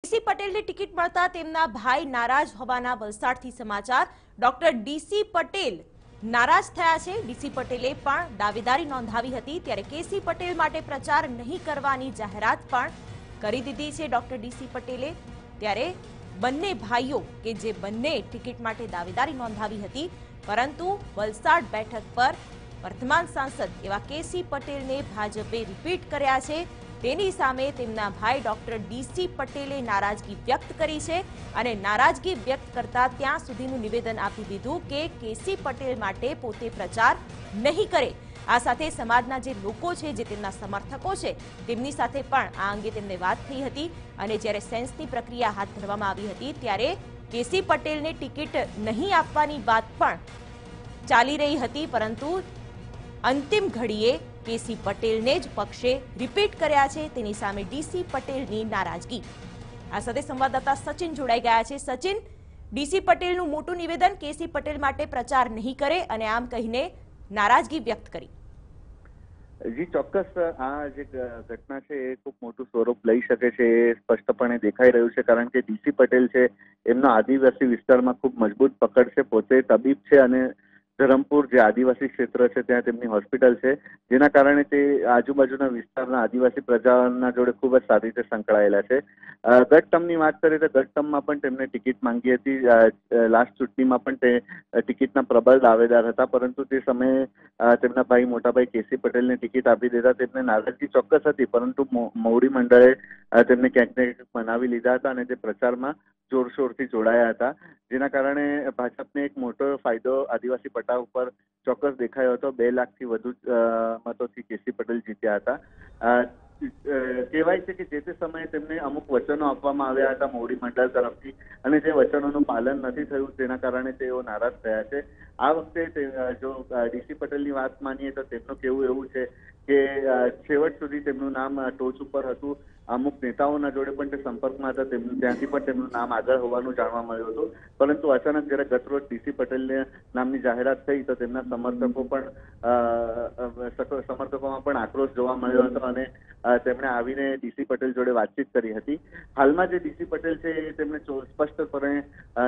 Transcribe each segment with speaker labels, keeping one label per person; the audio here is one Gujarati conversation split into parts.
Speaker 1: ડીસી પટેલને ટિકિટ મળતા તેમના ભાઈ નારાજ હોવાના વલસાડથી સમાચાર। ડોક્ટર ડીસી પટેલ નારાજ થયા છે। ડીસી પટેલે પણ દાવેદારી નોંધાવી હતી, ત્યારે કેસી પટેલ માટે પ્રચાર નહીં કરવાની જાહેરાત પણ કરી દીધી છે ડોક્ટર ડીસી પટેલે। ત્યારે બંને ભાઈઓ કે જે બંને ટિકિટ માટે દાવેદારી નોંધાવી હતી, પરંતુ વલસાડ બેઠક પર વર્તમાન સાંસદ એવા કેસી પટેલને ભાજપે રિપીટ કર્યા છે। તેની સામે તેમના ભાઈ ડોક્ટર ડીસી પટેલે નારાજગી વ્યક્ત કરી છે અને નારાજગી વ્યક્ત કરતા ત્યાં સુધીનું નિવેદન આપી દીધું કે કેસી પટેલ માટે પોતે પ્રચાર નહીં કરે। આ સાથે સમાજના જે લોકો છે, જે તેમના સમર્થકો છે, તેમની સાથે પણ આ અંગે તેમને વાત થઈ હતી અને જ્યારે સેન્સની પ્રક્રિયા હાથ ધરવામાં આવી હતી, ત્યારે કેસી પટેલને ટિકિટ નહીં આપવાની વાત પણ ચાલી રહી હતી, પરંતુ અંતિમ ઘડીએ કેસી પટેલને જ પક્ષે રિપીટ કર્યા છે। તેની સામે ડીસી પટેલની નારાજગી। આ સાથે સંવાદદાતા સચિન જોડાઈ ગયા છે। સચિન, ડીસી પટેલનું મોટું નિવેદન, કેસી પટેલ માટે પ્રચાર નહીં કરે અને આમ કહીને નારાજગી વ્યક્ત કરી।
Speaker 2: જી ચોક્કસ, આ જે ઘટના છે એ ખૂબ મોટું સ્વરૂપ લઈ શકે છે એ સ્પષ્ટપણે દેખાઈ રહ્યું છે, કારણ કે ડીસી પટેલ છે એમનો આદિવાસી વિસ્તારમાં ખૂબ મજબૂત પકડ છે। પોતે તબીબ છે અને ધરમપુર જે આદિવાસી ક્ષેત્ર છે ત્યાં તેમની હોસ્પિટલ છે, જેના કારણે તે આજુબાજુના વિસ્તારના આદિવાસી પ્રજાના જોડે ખૂબ જ સારી રીતે સંકળાયેલા છે। ગત ટર્મની વાત કરીએ તો ગત ટર્મમાં પણ તેમને ટિકિટ માંગી હતી। લાસ્ટ ચૂંટણીમાં પણ તે ટિકિટના પ્રબળ દાવેદાર હતા, પરંતુ તે સમયે તેમના ભાઈ મોટાભાઈ કેસી પટેલને ટિકિટ આપી દેતા તેમને નારાજગી ચોક્કસ હતી, પરંતુ મોવડી મંડળે તેમને ક્યાંક ને ક્યાંક મનાવી લીધા હતા અને તે પ્રચારમાં જોરશોરથી જોડાયા હતા, જેના કારણે ભાજપને એક મોટો ફાયદો આદિવાસી પટ્ટા ઉપર ચોક્કસ દેખાયો હતો। 2 લાખથી વધુ મતોથી કેસી પટેલ જીત્યા હતા। કહેવાય છે કે જે તે સમયે તેમને અમુક વચનો આપવામાં આવ્યા હતા મોવડી મંડળ તરફથી, અને જે વચનોનું પાલન નથી થયું, તેના કારણે તેઓ નારાજ થયા છે। આ વખતે જો ડીસી પટેલની વાત માનીએ તો તેમનું કહેવું એવું છે કે છેવટ સુધી તેમનું નામ ટોચ ઉપર હતું। અમુક નેતાઓના જોડે પણ તે સંપર્કમાં હતા, ત્યાંથી પણ તેમનું નામ આગળ હોવાનું જાણવા મળ્યું હતું, પરંતુ અચાનક જ્યારે ગતરોજ ડીસી પટેલને નામની જાહેરાત થઈ તો તેમના સમર્થકોમાં પણ આક્રોશ જોવા મળ્યો હતો અને તેમણે આવીને ડીસી પટેલ જોડે વાતચીત કરી હતી। હાલમાં જે ડીસી પટેલ છે એ તેમણે સ્પષ્ટપણે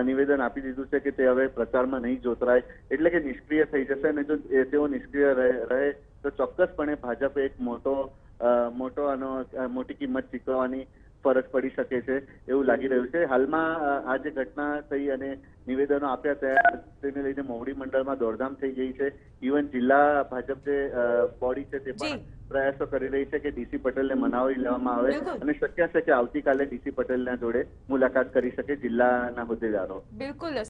Speaker 2: નિવેદન આપી દીધું છે કે તે હવે પ્રચારમાં નહીં જોતરાય, એટલે કે નિષ્ક્રિય થઈ જશે, અને જો તેઓ નિષ્ક્રિય રહે તો ચોક્કસપણે ભાજપે એક મોટી કિંમત ચૂકવવાની ફરજ પડી શકે છે એવું લાગી રહ્યું છે। હાલમાં આ જે ઘટના થઈ અને નિવેદનો આપ્યા તેને લઈને મોવડી મંડળમાં દોડધામ થઈ ગઈ છે। ઇવન જિલ્લા ભાજપ જે બોડી છે તે પણ પ્રયાસો કરી રહી છે કે ડીસી પટેલને મનાવી લેવામાં આવે અને શક્ય છે કે આવતીકાલે ડીસી પટેલના જોડે મુલાકાત કરી શકે જિલ્લાના હોદ્દેદારો।
Speaker 1: બિલકુલ।